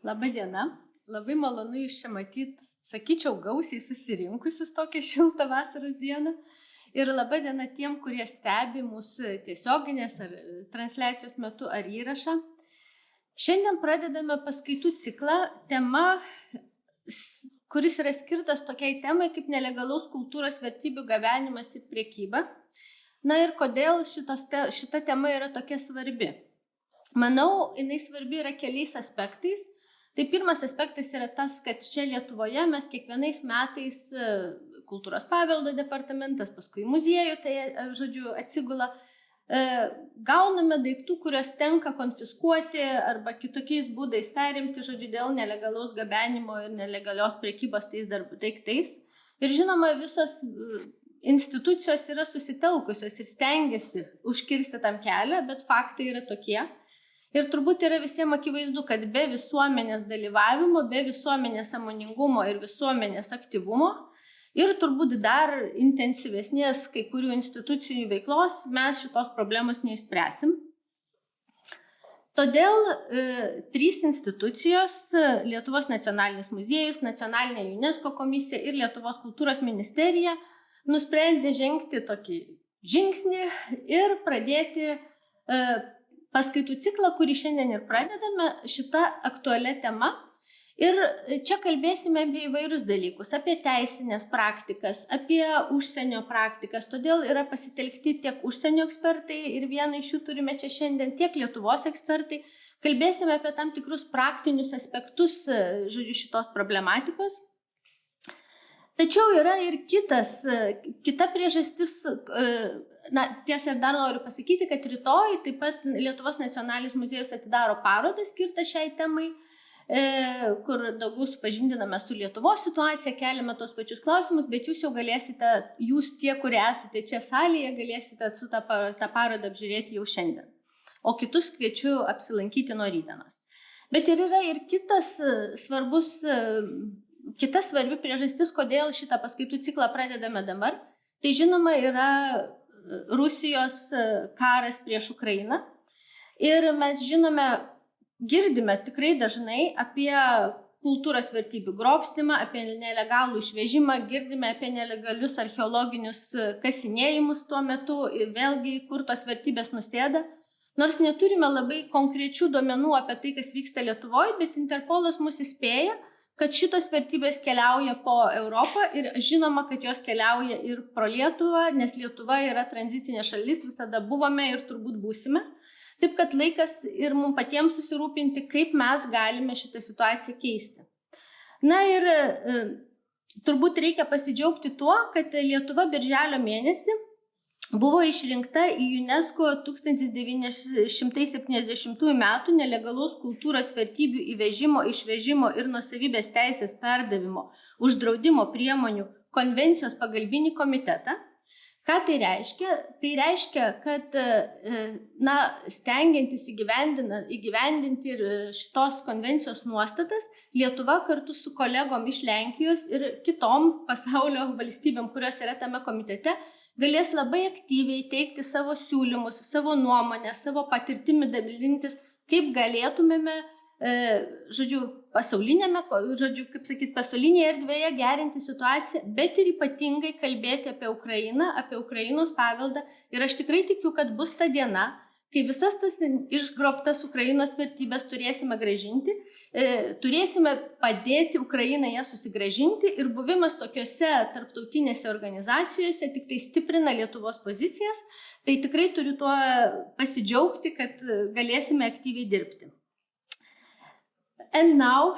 Labą dieną. Labai malonu jūs čia matyti, sakyčiau, gausiai susirinkusius tokią šiltą vasaros dieną. Ir labą dieną tiem, kurie stebi mūsų tiesioginės ar transliacijos metu ar įrašą. Šiandien pradedame paskaitų ciklą, tema, kuris yra skirtas tokiai temai kaip nelegalaus kultūros vertybių gabenimas ir priekyba. Na ir kodėl šita tema yra tokia svarbi? Manau, jinai svarbi yra keliais aspektais. Tai pirmas aspektas yra tas, kad čia Lietuvoje mes kiekvienais metais kultūros paveldo departamentas, paskui muziejų, tai žodžiu atsigula, gauname daiktų, kurios tenka konfiskuoti arba kitokiais būdais perimti, žodžiu, dėl nelegalaus gabenimo ir nelegalios prekybos tais daiktais. Ir žinoma, visos institucijos yra susitelkusios ir stengiasi užkirsti tam kelią, bet faktai yra tokie. Ir turbūt yra visiems akivaizdu, kad be visuomenės dalyvavimo, be visuomenės sąmoningumo ir visuomenės aktyvumo ir turbūt dar intensyvesnės kai kurių institucijų veiklos mes šitos problemos neišspręsim. Todėl 3 institucijos – Lietuvos nacionalinis muziejus, nacionalinė UNESCO komisija ir Lietuvos kultūros ministerija – nusprendė žengti tokį žingsnį ir pradėti paskaitų ciklą, kurį šiandien ir pradedame, šita aktualia tema. Ir čia kalbėsime apie įvairius dalykus, apie teisinės praktikas, apie užsienio praktikas. Todėl yra pasitelkti tiek užsienio ekspertai ir vieną iš jų turime čia šiandien, tiek Lietuvos ekspertai. Kalbėsime apie tam tikrus praktinius aspektus, žodžiu, šitos problematikos. Tačiau yra ir kita priežastis, tiesa ir dar noriu pasakyti, kad rytoj taip pat Lietuvos nacionalinis muziejus atidaro parodą skirtą šiai temai, kur daugiau supažindiname su Lietuvos situacija, keliame tos pačius klausimus, bet jūs jau galėsite, jūs tie, kurie esate čia salėje, galėsite su tą parodą apžiūrėti jau šiandien. O kitus kviečiu apsilankyti nuo rytdienos. Bet ir yra ir kita svarbi priežastis, kodėl šitą paskaitų ciklą pradedame dabar. Tai žinoma yra Rusijos karas prieš Ukrainą. Ir mes girdime tikrai dažnai apie kultūros vertybių grobstymą, apie nelegalų išvežimą, girdime apie nelegalius archeologinius kasinėjimus tuo metu ir vėlgi, kur tos vertybės nusėda. Nors neturime labai konkrečių duomenų apie tai, kas vyksta Lietuvoje, bet Interpolas mus įspėja, kad šitos vertybės keliauja po Europą ir žinoma, kad jos keliauja ir pro Lietuvą, nes Lietuva yra tranzitinė šalis, visada buvome ir turbūt būsime. Taip kad laikas ir mums patiems susirūpinti, kaip mes galime šitą situaciją keisti. Na ir turbūt reikia pasidžiaugti tuo, kad Lietuva birželio mėnesį buvo išrinkta į UNESCO 1970 metų nelegalaus kultūros vertybių įvežimo, išvežimo ir nuosavybės teisės perdavimo, uždraudimo priemonių konvencijos pagalbinį komitetą. Ką tai reiškia? Tai reiškia, kad stengiantis įgyvendinti ir šitos konvencijos nuostatas, Lietuva kartu su kolegom iš Lenkijos ir kitom pasaulio valstybėm, kurios yra tame komitete, galės labai aktyviai teikti savo siūlymus, savo nuomonę, savo patirtimi dalintis, kaip galėtumėme, pasaulinėje erdvėje gerinti situaciją, bet ir ypatingai kalbėti apie Ukrainą, apie Ukrainos paveldą. Ir aš tikrai tikiu, kad bus ta diena, kai visas tas išgrobtas Ukrainos vertybės turėsime grąžinti, turėsime padėti Ukrainai jas susigrąžinti ir buvimas tokiose tarptautinėse organizacijose tik tai stiprina Lietuvos pozicijas, tai tikrai turiu tuo pasidžiaugti, kad galėsime aktyviai dirbti. And now,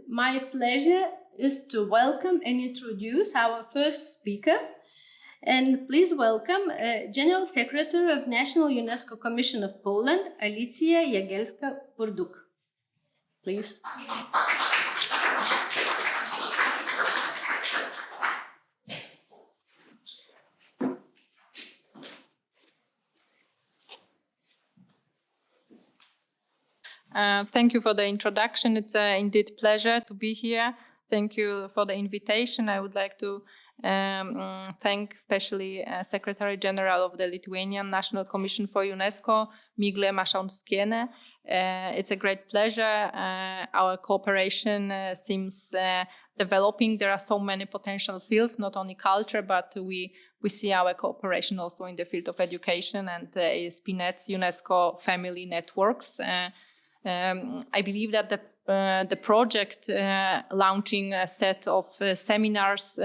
my pleasure is to welcome and introduce our first speaker. And please welcome General Secretary of National UNESCO Commission of Poland, Alicja Jagielska-Burduk. Please. Thank you for the introduction. It's indeed a pleasure to be here. Thank you for the invitation. I would like to thank especially Secretary General of the Lithuanian National Commission for UNESCO, Miglė Mašauskienė. It's a great pleasure. Our cooperation seems developing. There are so many potential fields, not only culture, but we see our cooperation also in the field of education and ASP.NET's UNESCO family networks. I believe that the project launching a set of seminars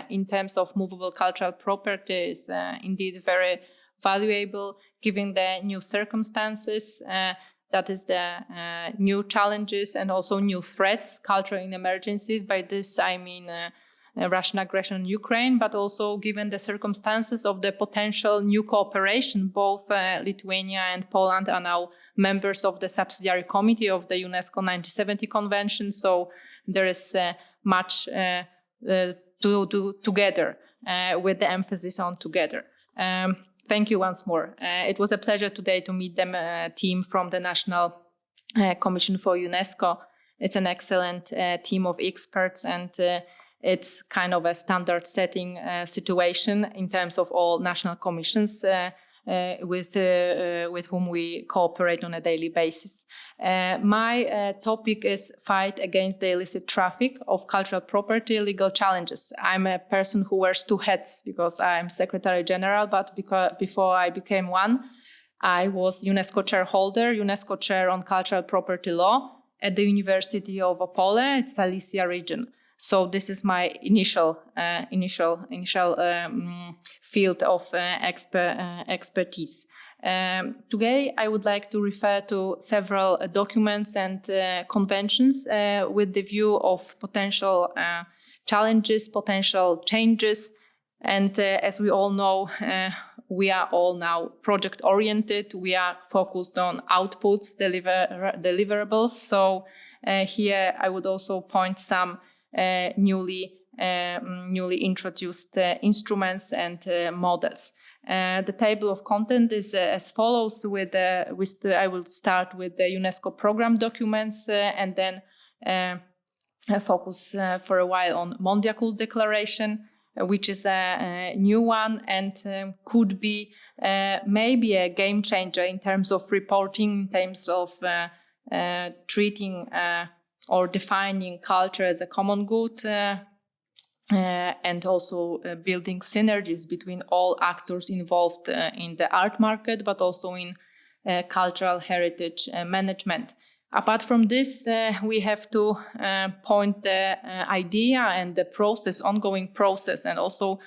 in terms of movable cultural property is indeed very valuable, given the new circumstances. That is the new challenges and also new threats, cultural emergencies. By this I mean Russian aggression on Ukraine, but also given the circumstances of the potential new cooperation. Both Lithuania and Poland are now members of the subsidiary committee of the UNESCO 1970 Convention, so there is much to do together, with the emphasis on together. Thank you once more. It was a pleasure today to meet the team from the National Commission for UNESCO. It's an excellent team of experts, and it's kind of a standard setting situation in terms of all national commissions with whom we cooperate on a daily basis. My topic is fight against the illicit traffic of cultural property, legal challenges. I'm a person who wears two hats because I'm Secretary General, but before I became one, I was UNESCO chairholder, UNESCO chair on cultural property law at the University of Opole. It's Alicja region. So this is my initial field of expertise. Today, I would like to refer to several documents and conventions with the view of potential challenges, potential changes. And as we all know, we are all now project-oriented. We are focused on outputs, deliverables. So here I would also point some newly introduced instruments and models. The table of content is as follows. I will start with the UNESCO program documents and then focus for a while on Mondiacult Declaration, which is a new one and could be maybe a game changer in terms of reporting, in terms of treating or defining culture as a common good, and also building synergies between all actors involved in the art market, but also in cultural heritage management. Apart from this, we have to point the idea and the process, ongoing process, and also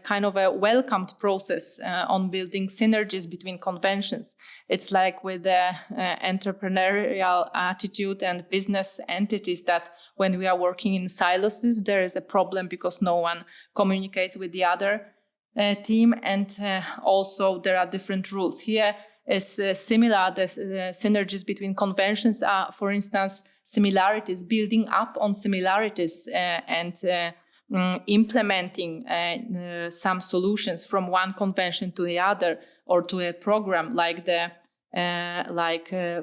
kind of a welcomed process on building synergies between conventions. It's like with the entrepreneurial attitude and business entities that when we are working in silos, there is a problem because no one communicates with the other team, and also there are different rules. Here is similar. The synergies between conventions are, for instance, similarities, building up on similarities and implementing some solutions from one convention to the other or to a program like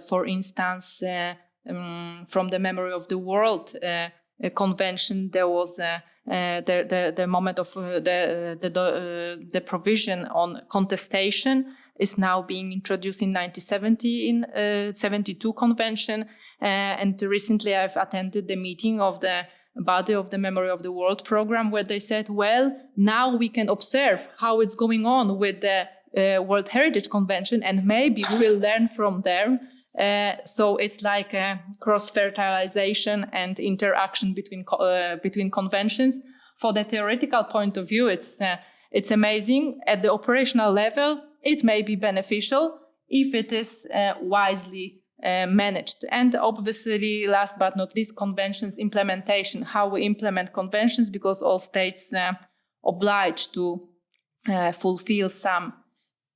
for instance, from the Memory of the World convention, there was the moment of the provision on contestation is now being introduced in 1970 in 72 convention. And recently I've attended the meeting of the body of the Memory of the World program, where they said, well, now we can observe how it's going on with the World Heritage Convention, and maybe we will learn from them. So it's like a cross-fertilization and interaction between conventions. For the theoretical point of view, it's amazing. At the operational level, it may be beneficial if it is wisely managed. And obviously, last but not least, conventions implementation, how we implement conventions, because all states obliged to fulfill some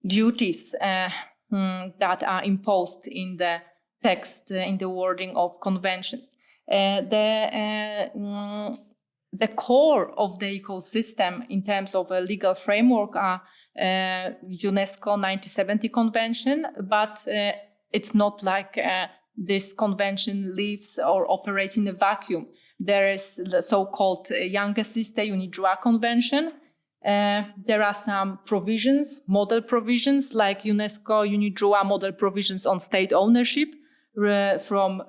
duties that are imposed in the text, in the wording of conventions. The core of the ecosystem in terms of a legal framework are UNESCO 1970 Convention, but it's not like this convention lives or operates in a vacuum. There is the so-called Young Assiste Unidroit Convention. There are some provisions, model provisions, like UNESCO Unidroit model provisions on state ownership from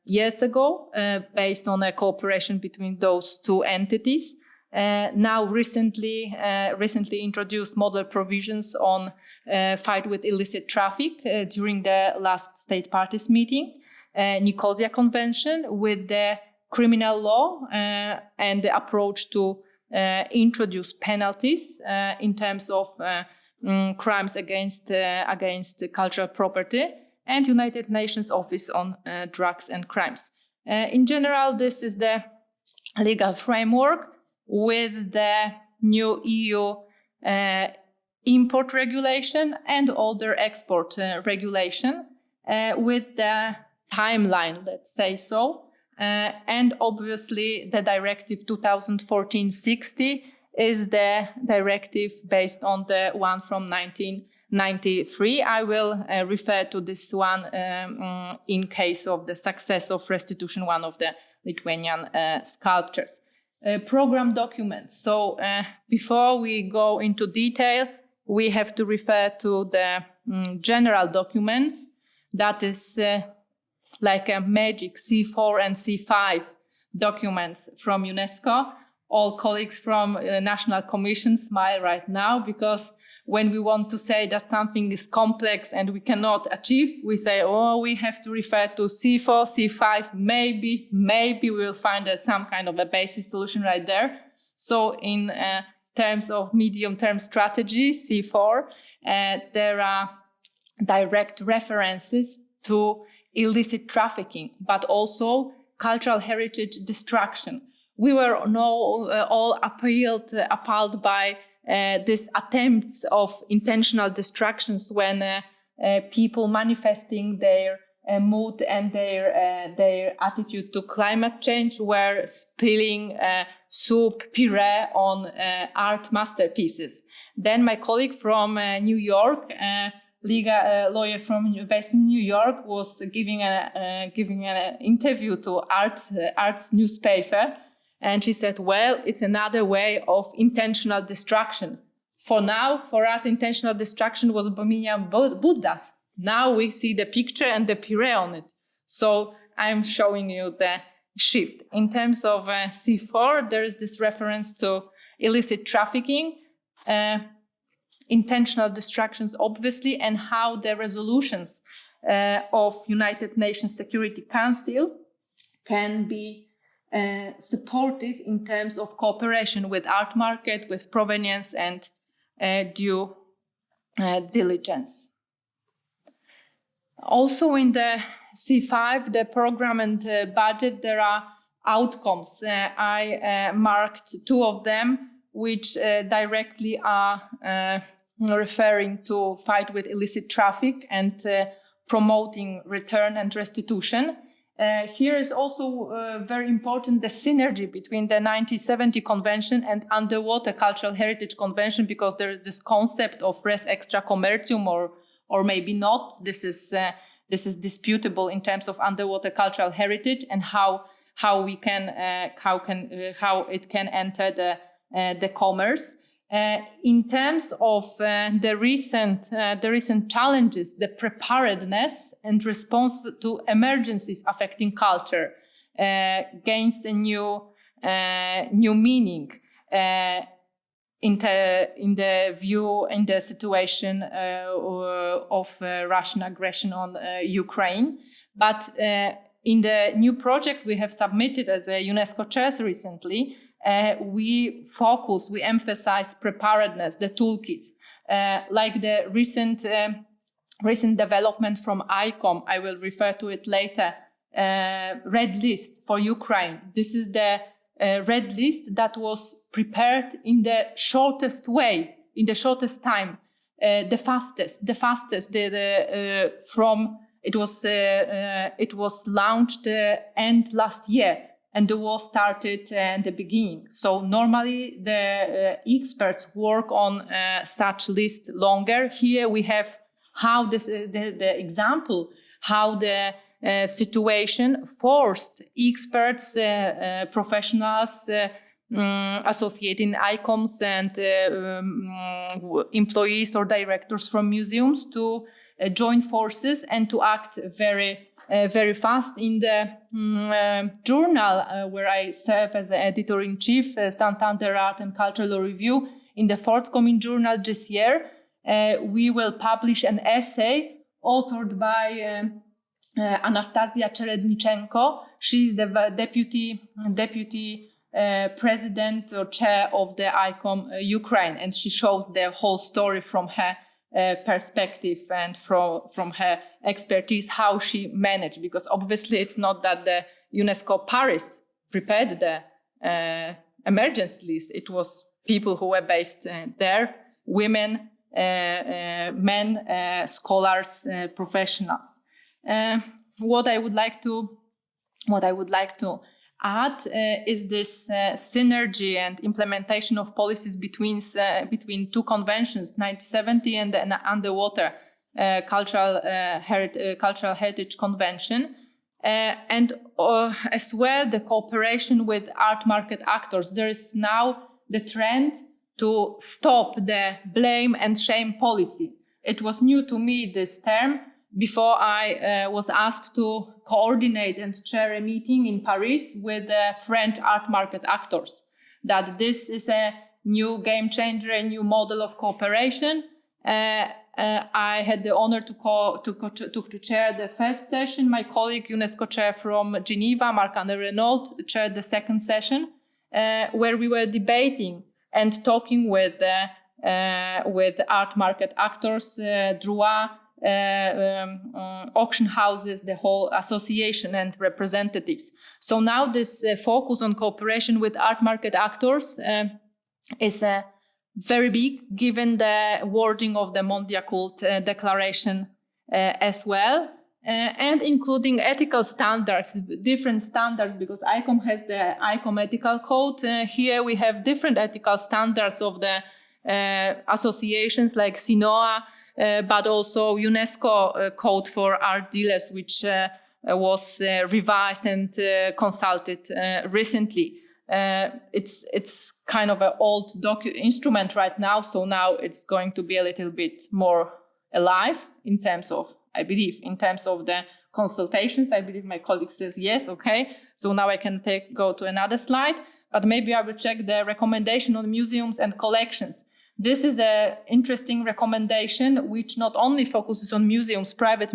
years ago, based on a cooperation between those two entities. Now recently introduced model provisions on fight with illicit traffic during the last state parties meeting. Nicosia Convention with the criminal law and the approach to introduce penalties in terms of crimes against cultural property, and United Nations Office on Drugs and Crimes. In general, this is the legal framework with the new EU import regulation and older export regulation with the timeline, let's say so. And obviously the directive 2014-60 is the directive based on the one from 1993. I will refer to this one in case of the success of restitution, one of the Lithuanian sculptures. Program documents. So before we go into detail, we have to refer to the general documents. That is like a magic C4 and C5 documents from UNESCO. All colleagues from national commission smile right now, because when we want to say that something is complex and we cannot achieve, we say, oh, we have to refer to C4, C5, maybe we'll find some kind of a basic solution right there. So in terms of medium-term strategy, C4, there are direct references to illicit trafficking, but also cultural heritage destruction. We were all appalled by these attempts of intentional destructions when people manifesting their mood and their attitude to climate change were spilling soup, puree on art masterpieces. Then my colleague from New York, legal lawyer based in New York, was giving an interview to Arts newspaper, and she said, "Well, it's another way of intentional destruction. For us, intentional destruction was Bohemian Buddhas. Now we see the picture and the puree on it." So I'm showing you the shift. In terms of C4, there is this reference to illicit trafficking. Intentional destructions, obviously, and how the resolutions of United Nations Security Council can be supportive in terms of cooperation with art market, with provenience and due diligence. Also in the C5, the program and budget, there are outcomes. I marked two of them, which directly are referring to fight with illicit traffic and promoting return and restitution. Here is also very important the synergy between the 1970 Convention and Underwater Cultural Heritage Convention, because there is this concept of res extra commercium, or maybe not. This is disputable in terms of underwater cultural heritage and how it can enter the commerce. In terms of the recent challenges, the preparedness and response to emergencies affecting culture gains a new meaning in the situation of Russian aggression on Ukraine. But in the new project we have submitted as a UNESCO chairs recently, we emphasize preparedness, the toolkits, like the recent development from ICOM. I will refer to it later. Red list for Ukraine. This is the red list that was prepared in the shortest way, in the shortest time, the fastest. It was launched end last year. And the war started at the beginning. So normally the experts work on such list longer. Here we have how the example, how the situation forced experts, professionals, associating ICOMs and employees or directors from museums to join forces and to act very fast. In the journal where I serve as the editor-in-chief, Santander Art and Cultural Review, in the forthcoming journal this year, we will publish an essay authored by Anastasia Cherednichenko. She is the deputy president or chair of the ICOM Ukraine, and she shows the whole story from her perspective and from her expertise, how she managed, because obviously it's not that the UNESCO Paris prepared the emergency list. It was people who were based there, women, men, scholars, professionals. What I would like to add is this synergy and implementation of policies between two conventions, 1970 and the Underwater Cultural Heritage Convention, and as well the cooperation with art market actors. There is now the trend to stop the blame and shame policy. It was new to me, this term, before I was asked to coordinate and chair a meeting in Paris with French art market actors, that this is a new game changer, a new model of cooperation. I had the honor to chair the first session. My colleague, UNESCO chair from Geneva, Marc-André Renault, chaired the second session, where we were debating and talking with art market actors, Droit, auction houses, the whole association and representatives. So now this focus on cooperation with art market actors is very big, given the wording of the Mondiacult Declaration as well, and including ethical standards, different standards, because ICOM has the ICOM ethical code. Here we have different ethical standards of the associations like SINOA, but also UNESCO code for art dealers, which was revised and consulted recently. It's kind of an old instrument right now, so now it's going to be a little bit more alive in terms of, I believe, in terms of the consultations. I believe my colleague says yes, okay. So now I can go to another slide, but maybe I will check the recommendation on museums and collections. This is an interesting recommendation which not only focuses on museums, public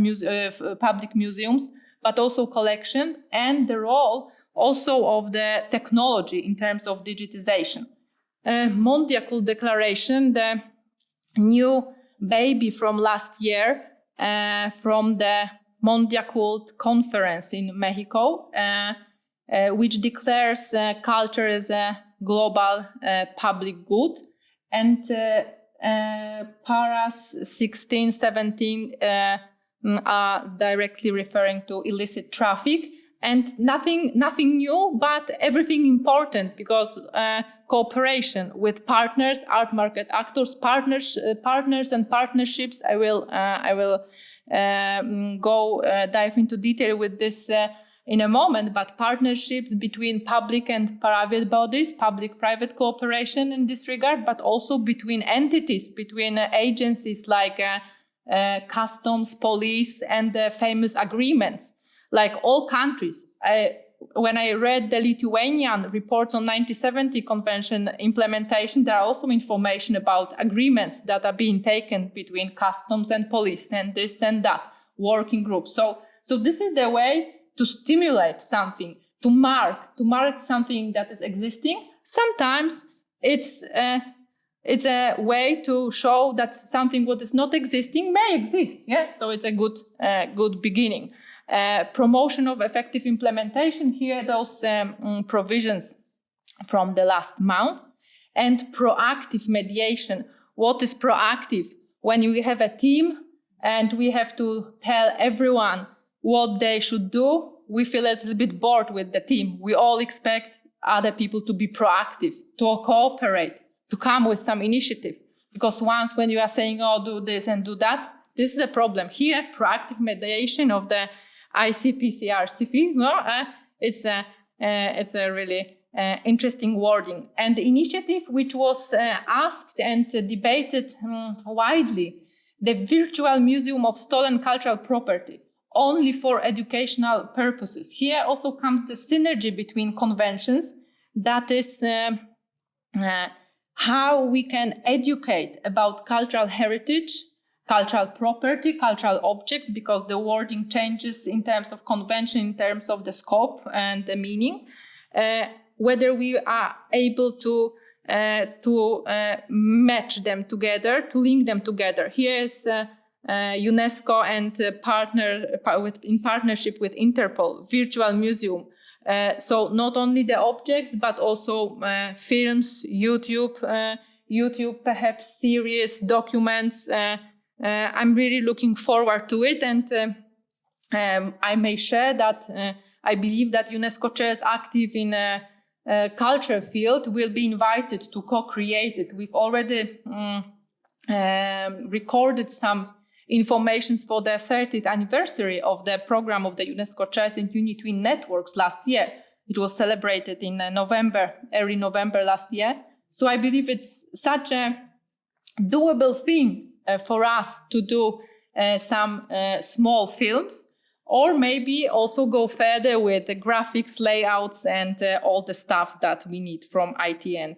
museums, but also collection and the role also of the technology in terms of digitization. Mondiacult Declaration, the new baby from last year, from the Mondiacult conference in Mexico, which declares culture as a global public good. And paras 16, 17 are directly referring to illicit traffic, and nothing new, but everything important, because cooperation with partners, art market actors, partners and partnerships. I will dive into detail with this in a moment, but partnerships between public and private bodies, public-private cooperation in this regard, but also between entities, between agencies like customs, police, and famous agreements, like all countries. When I read the Lithuanian reports on 1970 convention implementation, there are also information about agreements that are being taken between customs and police, and this and that, working groups. So this is the way to stimulate something, to mark something that is existing. Sometimes it's a way to show that something what is not existing may exist. Yeah, so it's a good beginning. Promotion of effective implementation. Here, those provisions from the last month, and proactive mediation. What is proactive? When we have a team and we have to tell everyone what they should do, we feel a little bit bored with the team. We all expect other people to be proactive, to cooperate, to come with some initiative. Because once when you are saying, oh, do this and do that, this is a problem. Here, proactive mediation of the ICPCRCP. No? It's a really interesting wording. And the initiative, which was asked and debated widely, the virtual museum of stolen cultural property, only for educational purposes. Here also comes the synergy between conventions, that is how we can educate about cultural heritage, cultural property, cultural objects, because the wording changes in terms of convention, in terms of the scope and the meaning, whether we are able to match them together, to link them together. Here is UNESCO and in partnership with Interpol, virtual museum. So not only the objects, but also films, YouTube, perhaps series, documents. I'm really looking forward to it, and I may share that I believe that UNESCO chairs active in culture field will be invited to co-create it. We've already recorded some information for the 30th anniversary of the program of the UNESCO Chairs in Unitwin Networks last year. It was celebrated in early November last year. So I believe it's such a doable thing for us to do some small films, or maybe also go further with the graphics, layouts, and all the stuff that we need from IT and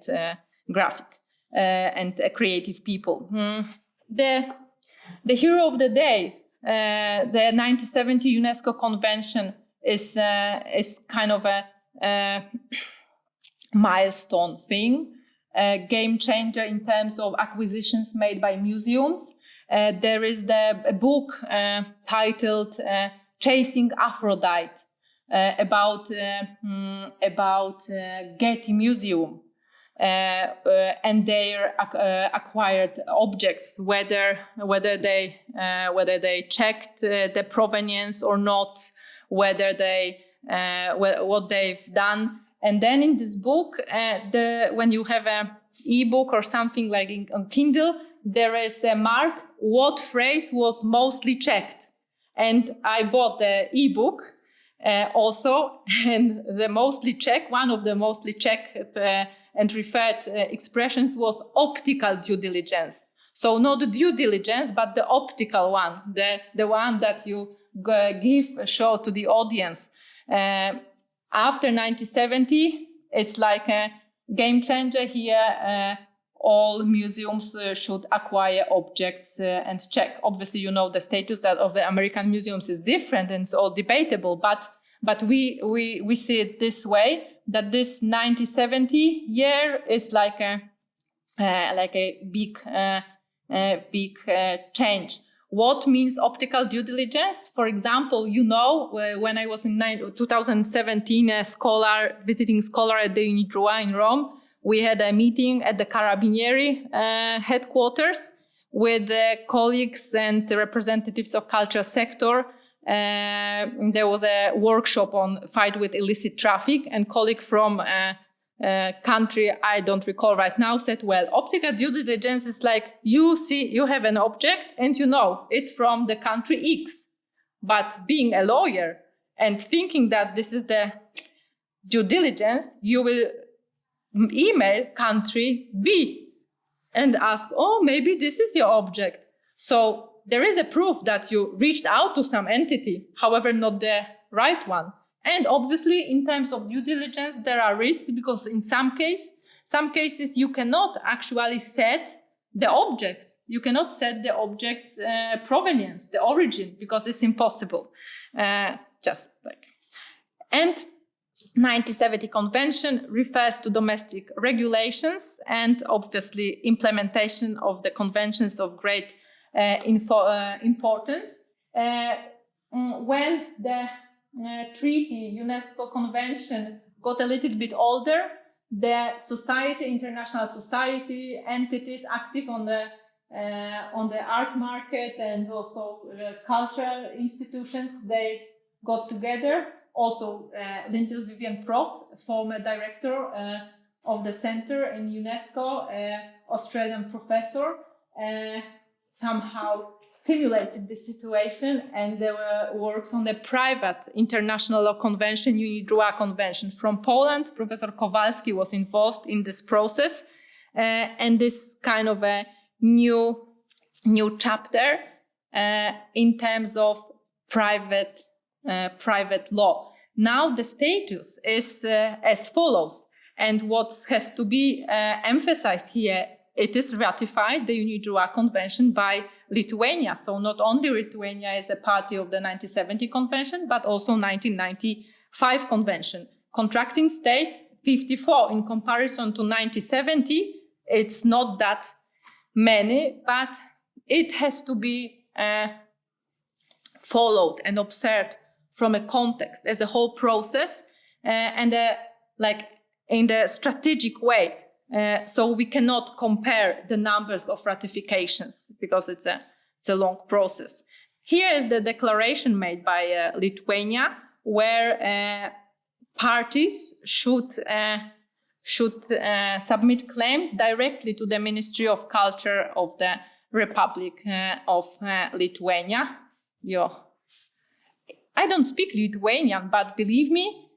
graphic and creative people. The hero of the day, the 1970 UNESCO Convention, is kind of a milestone thing, a game changer in terms of acquisitions made by museums. There is a book titled Chasing Aphrodite about Getty Museum and their acquired objects, whether they checked the provenience or not, whether they what they've done. And then in this book, when you have an ebook or something like on Kindle, there is a mark what phrase was mostly checked. And I bought the ebook also, and one of the mostly checked and referred expressions was optical due diligence. So not the due diligence, but the optical one, the one that you show to the audience. After 1970, it's like a game changer here. All museums should acquire objects and check. Obviously, you know the status that of the American museums is different and it's all debatable. But we see it this way, that this 1970 year is like a big change. What means optical due diligence? For example, when I was in 2017 a visiting scholar at the Unitrua in Rome, we had a meeting at the Carabinieri headquarters with the colleagues and the representatives of cultural sector. There was a workshop on fight with illicit traffic, and colleague from a country I don't recall right now said, well, optical due diligence is like you have an object and it's from the country X. But being a lawyer and thinking that this is the due diligence, you will email country B and ask, oh, maybe this is your object. So there is a proof that you reached out to some entity, however, not the right one. And obviously, in terms of due diligence, there are risks because in some cases you cannot actually set the objects. You cannot set the object's provenience, the origin, because it's impossible. And 1970 Convention refers to domestic regulations and obviously implementation of the conventions of great importance. When the treaty, UNESCO Convention, got a little bit older, the society, international society, entities active on the art market and also cultural institutions, they got together. Also, Lintil Vivian Prott, former director of the center in UNESCO, Australian professor, somehow stimulated the situation, and there were works on the private international law convention, UNIDROIT convention. From Poland, Professor Kowalski was involved in this process, and this kind of a new chapter in terms of private law. Now the status is as follows, and what has to be emphasized here, it is ratified, the UNIDROIT convention, by Lithuania. So not only Lithuania is a party of the 1970 convention, but also 1995 convention. Contracting states, 54 in comparison to 1970. It's not that many, but it has to be followed and observed from a context as a whole process, and like in the strategic way. So we cannot compare the numbers of ratifications because it's a long process. Here is the declaration made by Lithuania, where parties should submit claims directly to the Ministry of Culture of the Republic of Lithuania. I don't speak Lithuanian, but believe me,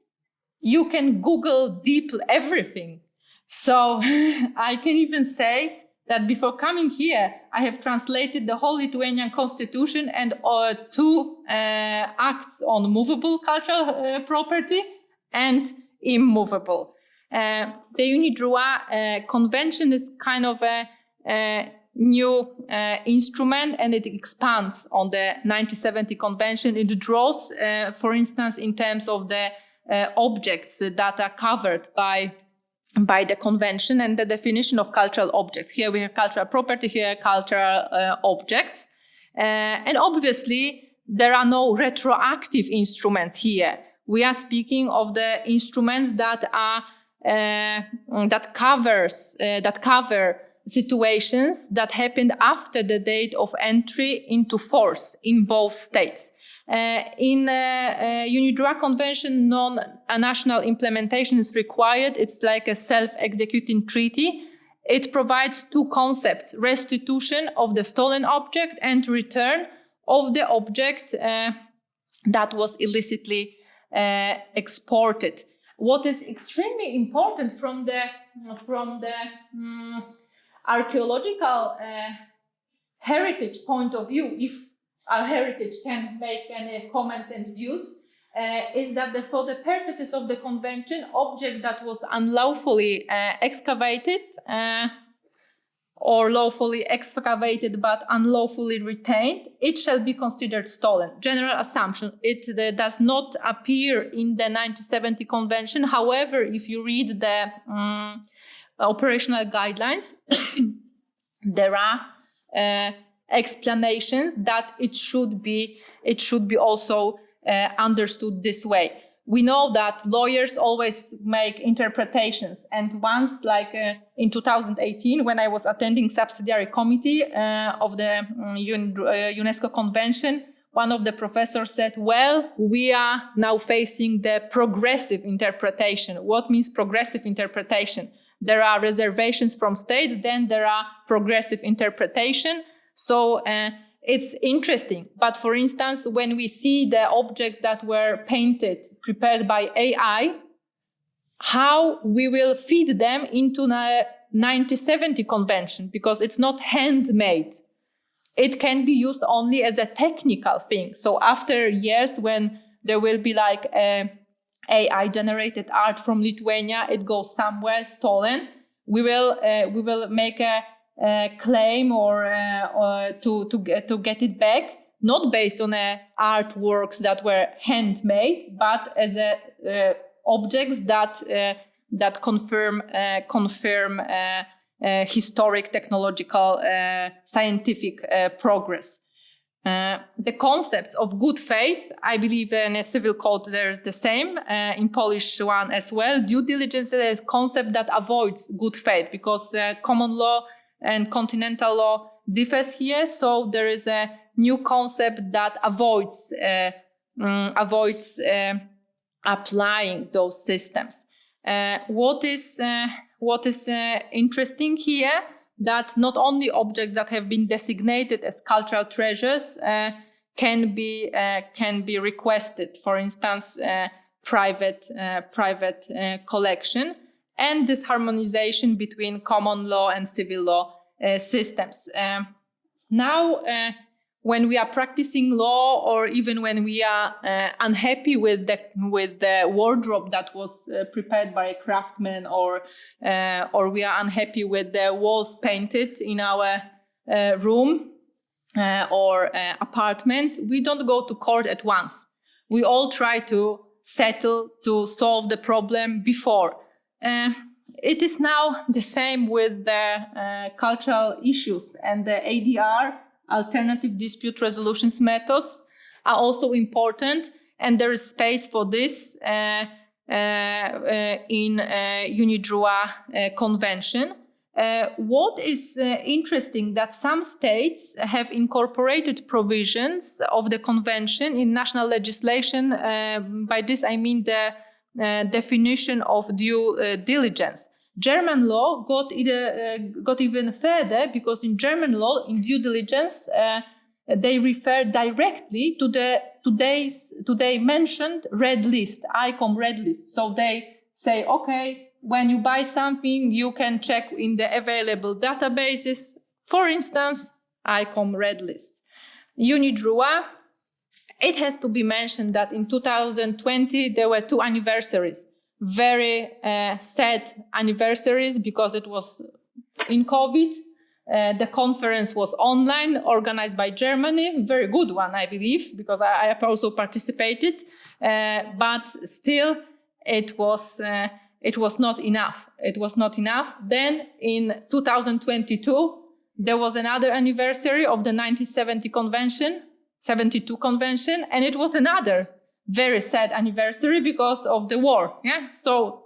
you can Google deep everything. So I can even say that before coming here, I have translated the whole Lithuanian constitution and 2 acts on movable cultural property and immovable. The UNIDROIT convention is kind of a new instrument, and it expands on the 1970 convention. It draws, for instance, in terms of the objects that are covered by the convention and the definition of cultural objects. Here we have cultural property, here cultural objects. And obviously, there are no retroactive instruments here. We are speaking of the instruments that are that cover situations that happened after the date of entry into force in both states. In UNIDROIT convention, non-national implementation is required. It's like a self-executing treaty. It provides 2 concepts: restitution of the stolen object and return of the object that was illicitly exported. What is extremely important from the archaeological heritage point of view, if our heritage can make any comments and views, is that for the purposes of the convention, object that was unlawfully excavated or lawfully excavated but unlawfully retained, it shall be considered stolen. General assumption. It does not appear in the 1970 convention. However, if you read the operational guidelines, there are explanations that it should be also understood this way. We know that lawyers always make interpretations, and once, like in 2018, when I was attending subsidiary committee of the UNESCO convention, one of the professors said, well, we are now facing the progressive interpretation. What means progressive interpretation? There are reservations from state, then there are progressive interpretation. So it's interesting. But for instance, when we see the objects that were painted, prepared by AI, how we will feed them into the 1970 convention, because it's not handmade. It can be used only as a technical thing. So after years, when there will be like AI generated art from Lithuania, it goes somewhere stolen, we will make a claim or to get it back, not based on artworks that were handmade, but as objects that confirm historic, technological, scientific progress. The concept of good faith, I believe in a civil code there is the same, in Polish one as well. Due diligence is a concept that avoids good faith, because common law and continental law differs here. So there is a new concept that avoids applying those systems. What is interesting here, that not only objects that have been designated as cultural treasures can be requested, for instance, private collection, and this harmonization between common law and civil law systems. Now, when we are practicing law, or even when we are unhappy with the wardrobe that was prepared by a craftsman, or we are unhappy with the walls painted in our room or apartment, we don't go to court at once. We all try to settle, to solve the problem before. It is now the same with the cultural issues, and the ADR, alternative dispute resolutions methods, are also important, and there is space for this in UNIDROIT convention. What is interesting, that some states have incorporated provisions of the convention in national legislation. By this I mean the definition of due diligence. German law got even further, because in German law, in due diligence, they refer directly to the today mentioned red list, ICOM red list. So they say, okay, when you buy something, you can check in the available databases, for instance, ICOM red list. UNIDROIT, it has to be mentioned that in 2020 there were 2 anniversaries. Very sad anniversaries, because it was in COVID. The conference was online, organized by Germany. Very good one, I believe, because I have also participated. But still, it was not enough. It was not enough. Then in 2022, there was another anniversary of the 1972 convention, and it was another very sad anniversary because of the war. Yeah, so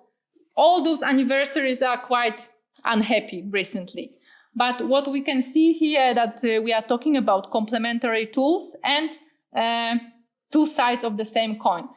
all those anniversaries are quite unhappy recently. But what we can see here, that we are talking about complementary tools and 2 sides of the same coin.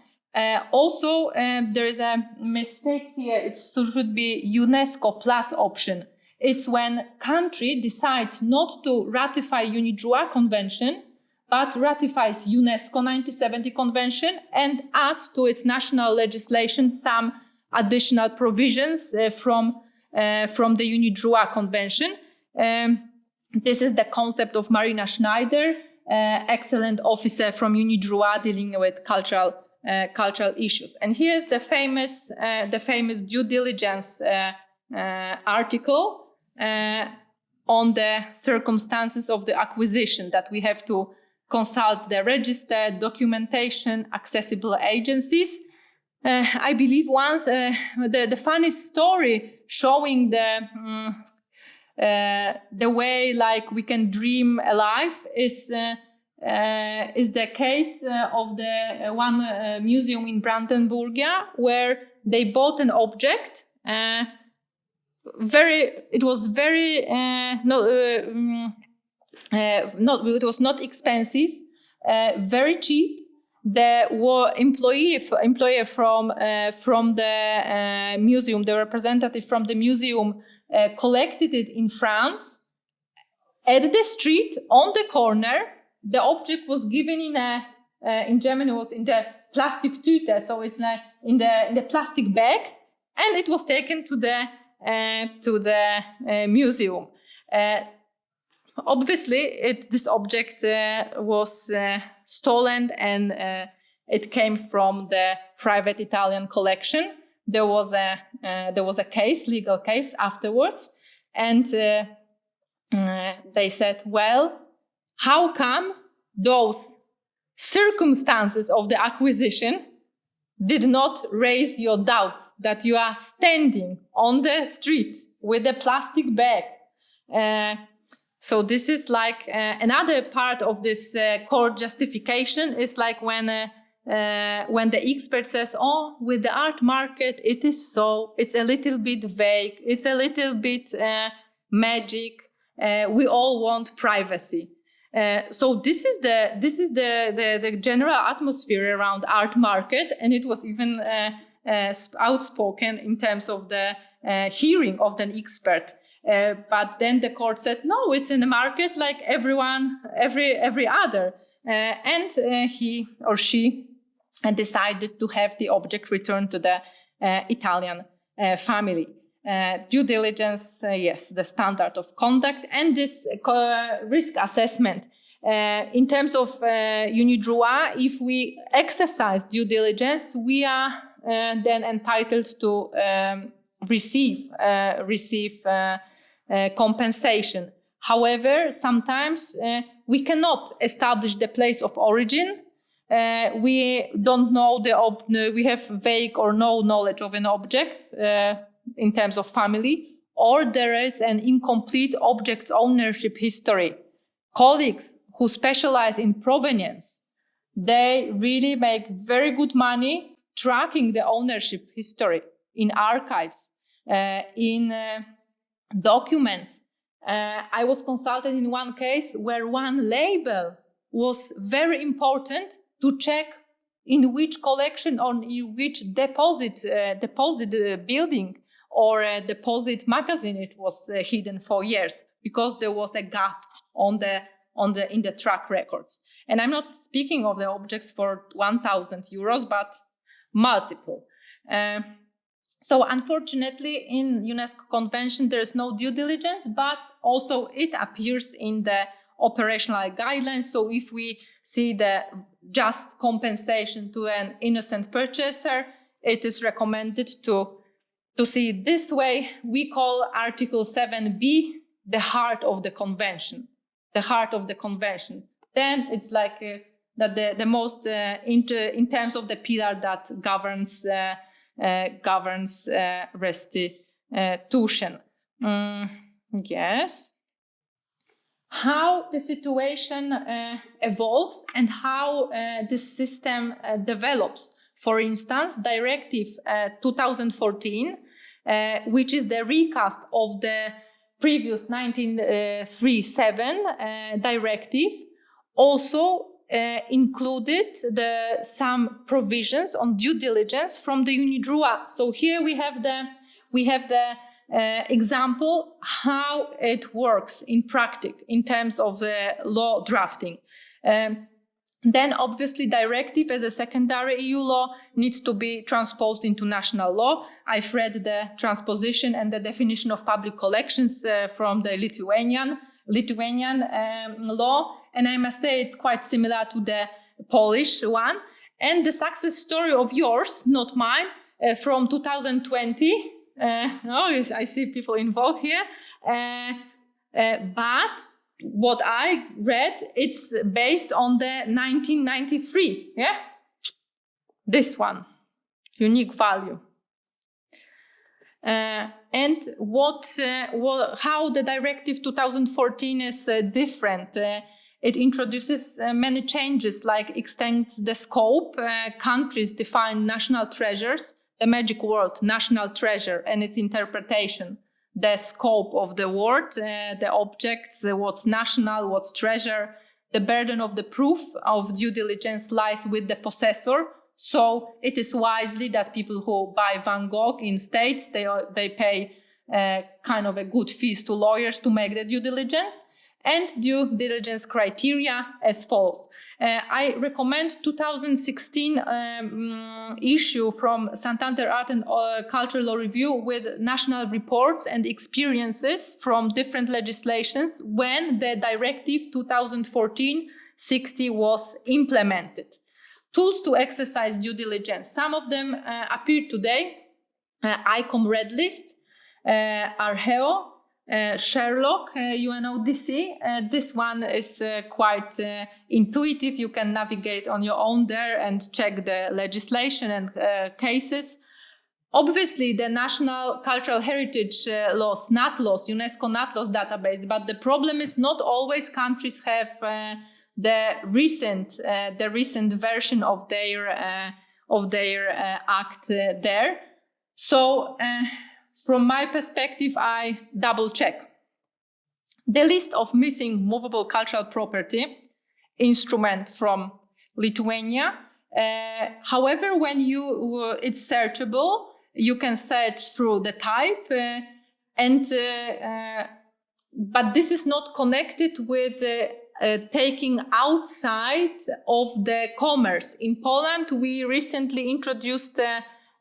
Also, there is a mistake here. It should be UNESCO plus option. It's when country decides not to ratify UNIDROIT convention, but ratifies UNESCO 1970 convention and adds to its national legislation some additional provisions from the UNIDROIT convention. This is the concept of Marina Schneider, excellent officer from UNIDROIT dealing with cultural issues. And here's the famous due diligence article on the circumstances of the acquisition, that we have to consult the register, documentation, accessible agencies. I believe once the funny story showing the way like we can dream alive is the case of the one museum in Brandenburgia, where they bought an object. It was not expensive, very cheap. The employee from the museum, the representative from the museum, collected it in France. At the street, on the corner, the object was given in Germany was in the plastic Tüte, so it's in the plastic bag, and it was taken to the museum. Obviously, this object was stolen, and it came from the private Italian collection. There was a legal case afterwards, and they said, well, how come those circumstances of the acquisition did not raise your doubts that you are standing on the street with a plastic bag? So this is like another part of this court justification is like when the expert says, oh, with the art market, it's a little bit vague, it's a little bit magic. We all want privacy. So this is the general atmosphere around art market, and it was even outspoken in terms of the hearing of the expert But then the court said, no, it's in the market like everyone, every other. And he or she decided to have the object returned to the Italian family. Due diligence, yes, the standard of conduct, and this risk assessment. In terms of unidroit, if we exercise due diligence, we are then entitled to receive compensation. However, sometimes we cannot establish the place of origin. We don't know we have vague or no knowledge of an object in terms of family, or there is an incomplete object's ownership history. Colleagues who specialize in provenience, they really make very good money tracking the ownership history in archives, in documents. I was consulted in one case where one label was very important to check in which collection or in which deposit building or deposit magazine it was hidden for years, because there was a gap in the track records. And I'm not speaking of the objects for 1,000 euros, but multiple. So unfortunately, in UNESCO Convention, there is no due diligence, but also it appears in the operational guidelines. So if we see the just compensation to an innocent purchaser, it is recommended to see it this way. We call Article 7b the heart of the convention. The heart of the convention. Then it's like that the most in terms of the pillar that governs restitution. Yes. How the situation evolves and how this system develops. For instance, Directive 2014, which is the recast of the previous 1937 directive, also included some provisions on due diligence from the unidroit. So here we have the example how it works in practice in terms of law drafting. Then obviously directive as a secondary EU law needs to be transposed into national law. I've read the transposition and the definition of public collections from the Lithuanian law, and I must say it's quite similar to the Polish one. And the success story of yours, not mine, from 2020. I see people involved here. But what I read, it's based on the 1993. Yeah, this one, unique value. And how the Directive 2014 is different. It introduces many changes, like extends the scope. Countries define national treasures, the magic word, national treasure, and its interpretation. The scope of the word, the objects, what's national, what's treasure. The burden of the proof of due diligence lies with the possessor. So it is wisely that people who buy Van Gogh in States, they pay kind of a good fees to lawyers to make the due diligence. And due diligence criteria as follows. I recommend 2016 issue from Santander Art and Cultural Law Review with national reports and experiences from different legislations when the Directive 2014-60 was implemented. Tools to exercise due diligence. Some of them appear today. ICOM Red List, Archeo, Sherlock, UNODC. This one is quite intuitive. You can navigate on your own there and check the legislation and cases. Obviously, the National Cultural Heritage Laws, NAT laws, UNESCO NAT laws database. But the problem is not always countries have the recent version of their act there. So. From my perspective, I double check. The list of missing movable cultural property instrument from Lithuania. However, when it's searchable, you can search through the type But this is not connected with taking outside of the commerce. In Poland, we recently introduced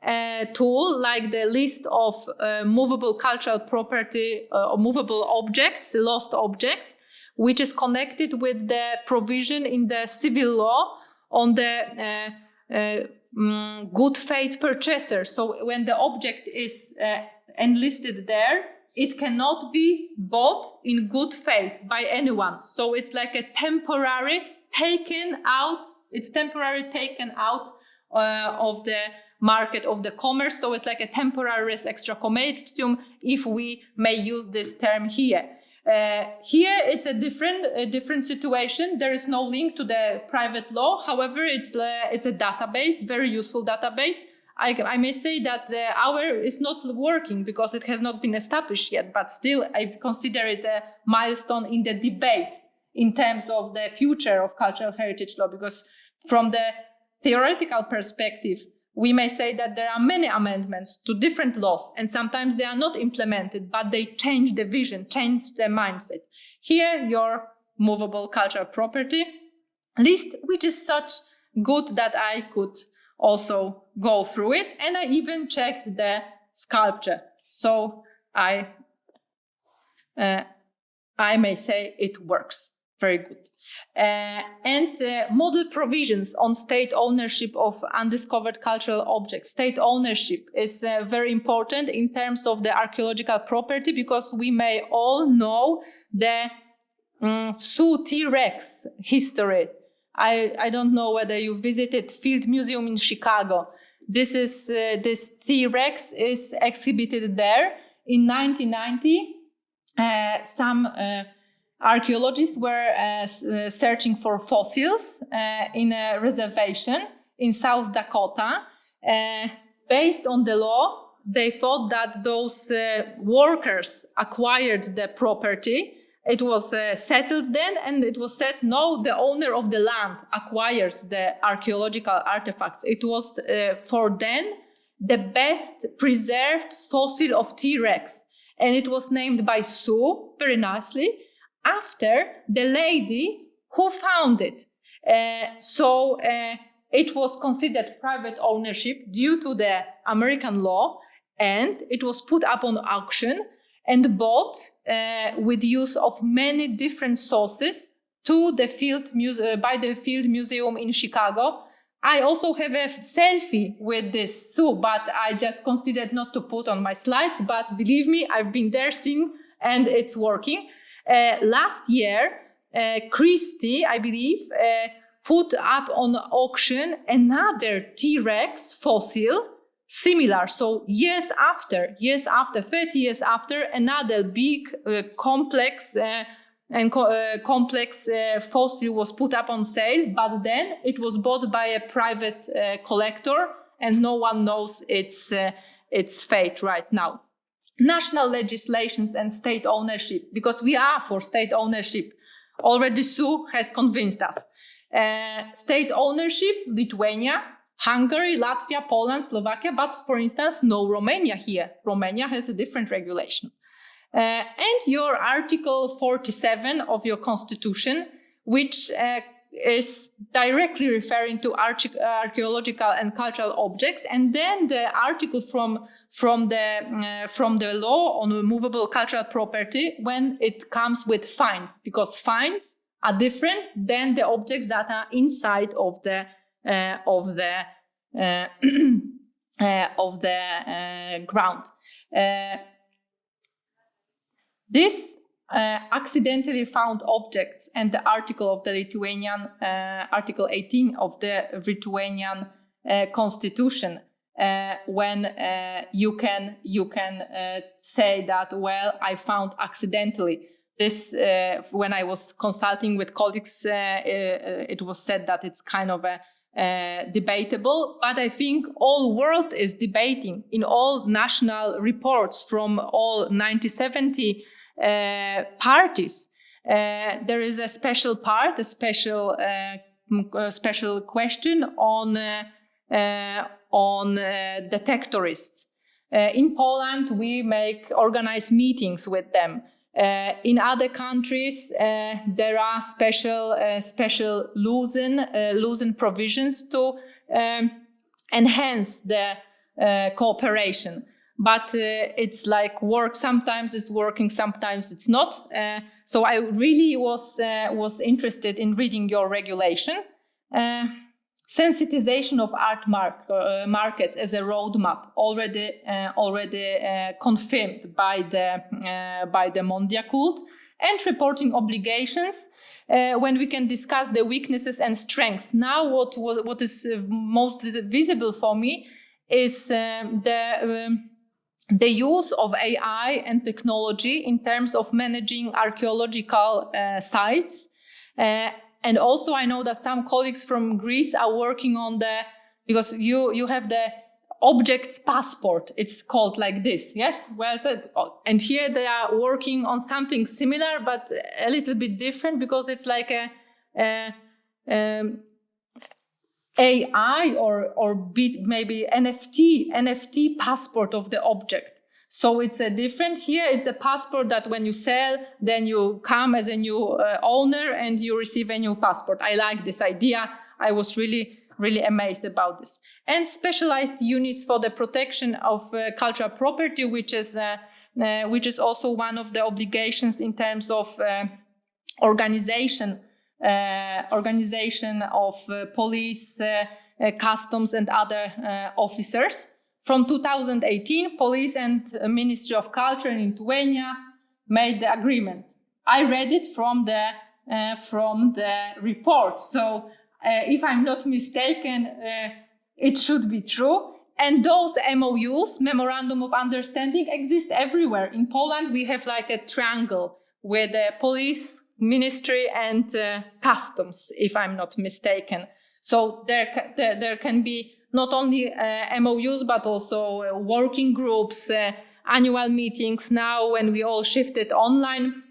a tool like the list of movable cultural property or movable objects, lost objects, which is connected with the provision in the civil law on the good faith purchaser. So when the object is enlisted there, it cannot be bought in good faith by anyone. So it's like a temporary taken out of the market of the commerce. So it's like a temporary res extra commercium, if we may use this term here. Here it's a different situation. There is no link to the private law. However, it's a database, very useful database. I may say that our is not working because it has not been established yet, but still I consider it a milestone in the debate in terms of the future of cultural heritage law, because from the theoretical perspective, we may say that there are many amendments to different laws, and sometimes they are not implemented, but they change the vision, change the mindset. Here, your movable cultural property list, which is such good that I could also go through it, and I even checked the sculpture. So I may say it works very good. And model provisions on state ownership of undiscovered cultural objects. State ownership is very important in terms of the archaeological property, because we may all know the Sioux T-Rex history. I don't know whether you visited Field Museum in Chicago. This T-Rex is exhibited there. In 1990, some archaeologists were searching for fossils in a reservation in South Dakota. Based on the law, they thought that those workers acquired the property. It was settled then, and it was said, no, the owner of the land acquires the archaeological artifacts. It was for then the best preserved fossil of T-Rex, and it was named by Sioux, very nicely, after the lady who found it. So it was considered private ownership due to the American law, and it was put up on auction and bought with use of many different sources to the by the Field Museum in Chicago. I also have a selfie with this Sioux, but I just considered not to put on my slides. But believe me, I've been there soon, and it's working. Last year, Christie, I believe, put up on auction another T-Rex fossil, similar. So years after, 30 years after, another big, complex fossil was put up on sale, but then it was bought by a private collector, and no one knows its fate right now. National legislations and state ownership, because we are for state ownership. Already Sue has convinced us. State ownership, Lithuania, Hungary, Latvia, Poland, Slovakia, but for instance, no Romania here. Romania has a different regulation. And your Article 47 of your constitution, which is directly referring to archaeological and cultural objects, and then the article from the law on movable cultural property when it comes with fines, because fines are different than the objects that are inside of the ground. This accidentally found objects and the article of the Lithuanian, Article 18 of the Lithuanian Constitution, when you can say that, well, I found accidentally. This, when I was consulting with colleagues, it was said that it's kind of debatable, but I think all world is debating in all national reports from all 90-70 parties. There is a special part, a special question on detectorists. In Poland, we organize meetings with them. In other countries, there are special loosen provisions to enhance the cooperation. But it's like work. Sometimes it's working, sometimes it's not. So I really was interested in reading your regulation. Sensitization of art markets as a roadmap, already confirmed by the Mondia Cult, and reporting obligations when we can discuss the weaknesses and strengths. Now, what is most visible for me is the use of AI and technology in terms of managing archaeological sites. And also, I know that some colleagues from Greece are working on because you have the objects passport. It's called like this, yes? Well said. And here they are working on something similar, but a little bit different, because it's like a AI or maybe NFT passport of the object. So it's a different. Here it's a passport that when you sell, then you come as a new owner and you receive a new passport. I like this idea. I was really amazed about this. And specialized units for the protection of cultural property, which is also one of the obligations in terms of organization of police, customs and other officers. From 2018, Police and Ministry of Culture in Lithuania made the agreement. I read it from the report. So if I'm not mistaken, it should be true. And those MOUs, Memorandum of Understanding, exist everywhere. In Poland, we have like a triangle with the police, ministry and customs, if I'm not mistaken. So there can be not only MOUs, but also working groups, annual meetings. Now, when we all shifted online,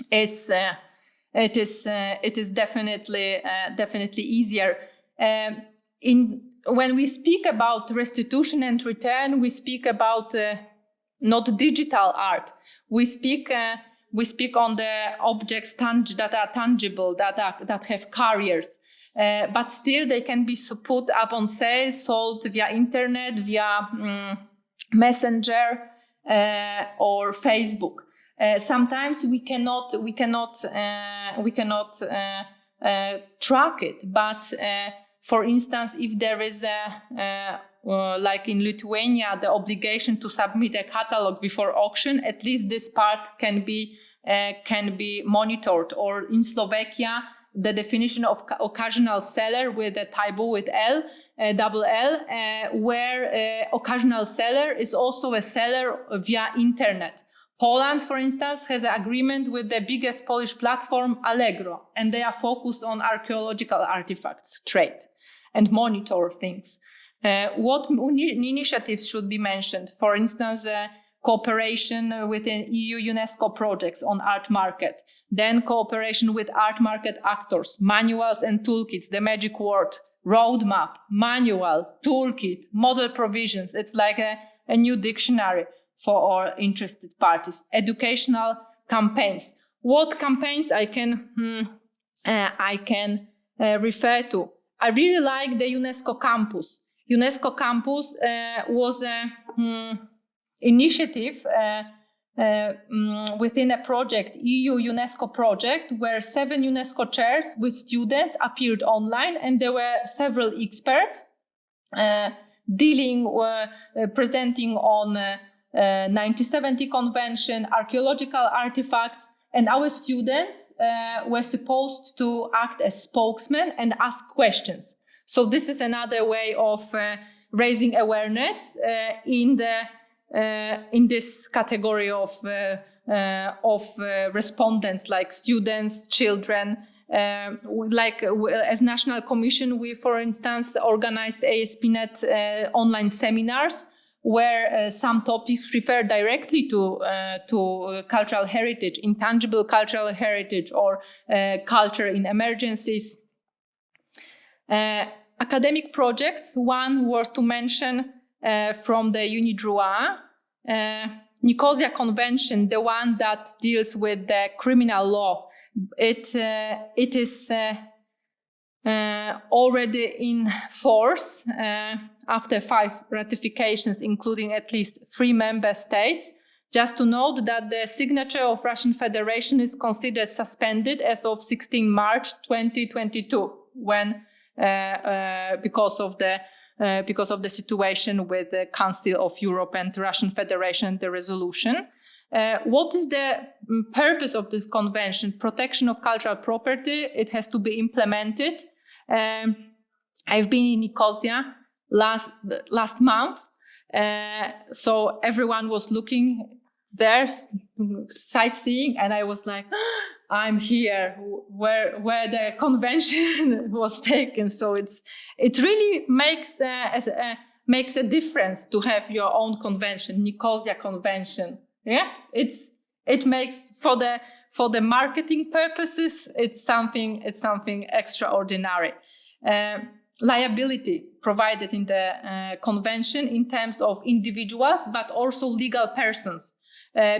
it is definitely easier. When we speak about restitution and return, we speak about not digital art. We speak on the objects that are tangible, that have carriers. But still they can be put up on sale, sold via internet, via Messenger or Facebook. Sometimes we cannot track it. But for instance, if there is like in Lithuania, the obligation to submit a catalog before auction, at least this part can be monitored. Or in Slovakia, the definition of occasional seller with a typo with L, double L, where occasional seller is also a seller via internet. Poland, for instance, has an agreement with the biggest Polish platform, Allegro, and they are focused on archaeological artifacts trade and monitor things. What initiatives should be mentioned? For instance, cooperation with EU UNESCO projects on art market, then cooperation with art market actors, manuals and toolkits, the magic word, roadmap, manual, toolkit, model provisions. It's like a new dictionary for all interested parties. Educational campaigns. What campaigns I can refer to? I really like the UNESCO Campus. UNESCO Campus was a initiative within a project, EU UNESCO project, where 7 UNESCO chairs with students appeared online, and there were several experts presenting on 1970 convention, archaeological artifacts, and our students were supposed to act as spokesmen and ask questions. So this is another way of raising awareness in this category of respondents, like students, children. As National Commission, we, for instance, organized ASP.NET online seminars where some topics refer directly to cultural heritage, intangible cultural heritage, or culture in emergencies. Academic projects, one worth to mention, from the UNIDROIT, Nicosia Convention, the one that deals with the criminal law. It is already in force after 5 ratifications, including at least 3 member states. Just to note that the signature of Russian Federation is considered suspended as of 16 March 2022, when because of the situation with the Council of Europe and Russian Federation, the resolution. What is the purpose of this convention? Protection of cultural property. It has to be implemented. I've been in Nicosia last month, so everyone was looking there, sightseeing, and I was like, I'm here where the convention was taken. So it really makes a difference to have your own convention, Nicosia Convention. Yeah, it makes for the marketing purposes, it's something extraordinary. Liability provided in the convention in terms of individuals, but also legal persons,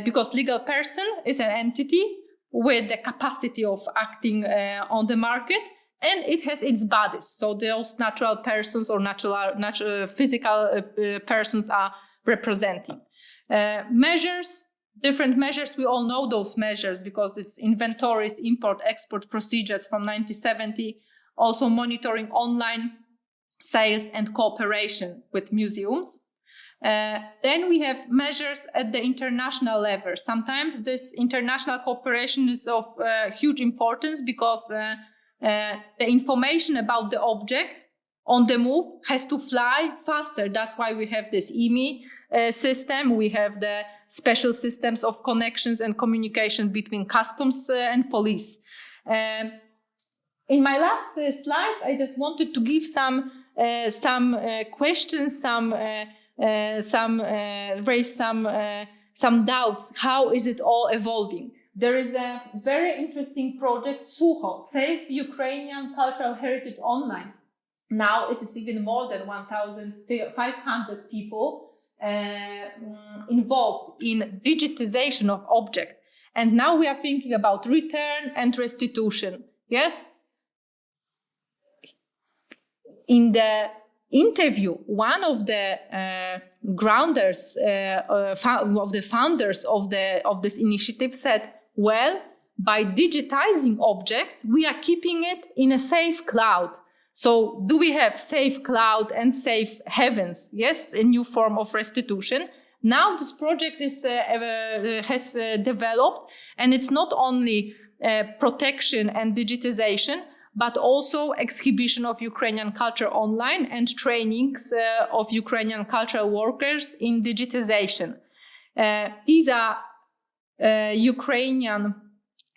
because legal person is an entity with the capacity of acting on the market, and it has its bodies. So those natural persons or natural physical persons are representing. Measures, different measures, we all know those measures because it's inventories, import-export procedures from 1970, also monitoring online sales and cooperation with museums. Then we have measures at the international level. Sometimes this international cooperation is of huge importance because the information about the object on the move has to fly faster. That's why we have this IMI system. We have the special systems of connections and communication between customs and police. In my last slides, I just wanted to give some questions, raise some doubts. How is it all evolving? There is a very interesting project, SUCHO, Save Ukrainian Cultural Heritage Online. Now it is even more than 1,500 people involved in digitization of objects. And now we are thinking about return and restitution. Yes? In the interview, one of the founders of this initiative said, well, by digitizing objects, we are keeping it in a safe cloud. So do we have safe cloud and safe heavens? Yes, a new form of restitution. Now this project has developed, and it's not only protection and digitization, but also exhibition of Ukrainian culture online and trainings of Ukrainian cultural workers in digitization. These are Ukrainian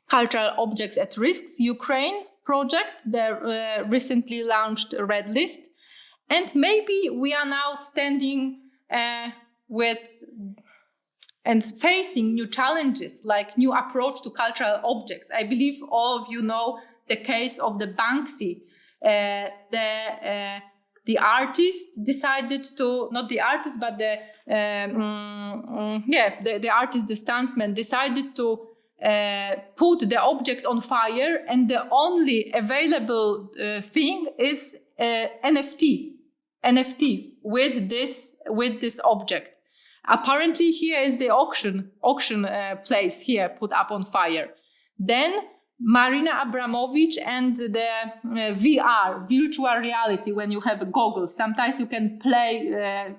cultural objects at risk, Ukraine project, the recently launched Red List. And maybe we are now standing with and facing new challenges, like new approach to cultural objects. I believe all of you know the case of the Banksy. The artist decided to, not the artist, but the artist, the stantsman, decided to put the object on fire, and the only available thing is NFT with this object. Apparently, here is the auction place here put up on fire. Then Marina Abramovich and the VR, virtual reality, when you have goggles. Sometimes you can play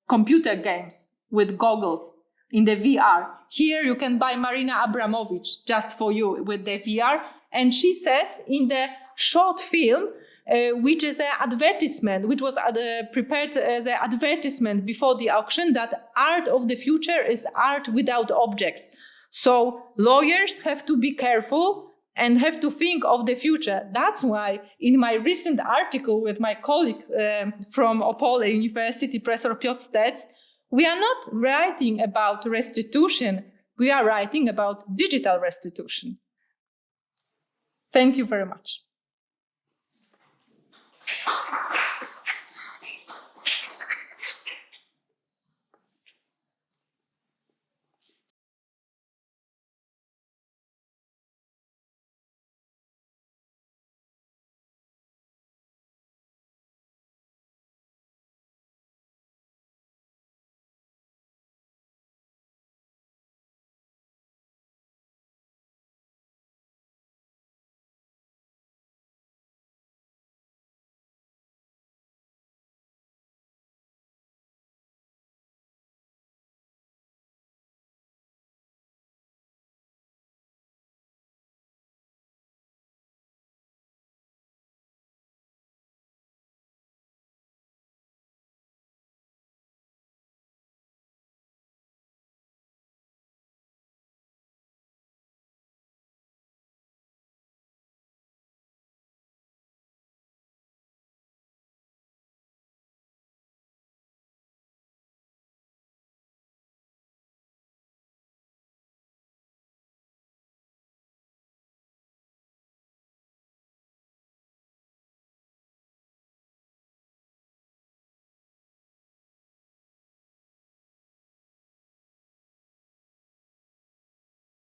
computer games with goggles in the VR. Here you can buy Marina Abramovich just for you with the VR. And she says in the short film, which is an advertisement, which was prepared as an advertisement before the auction, that art of the future is art without objects. So lawyers have to be careful and have to think of the future. That's why in my recent article with my colleague from Opole University, Professor Piotr Stec, we are not writing about restitution, we are writing about digital restitution. Thank you very much.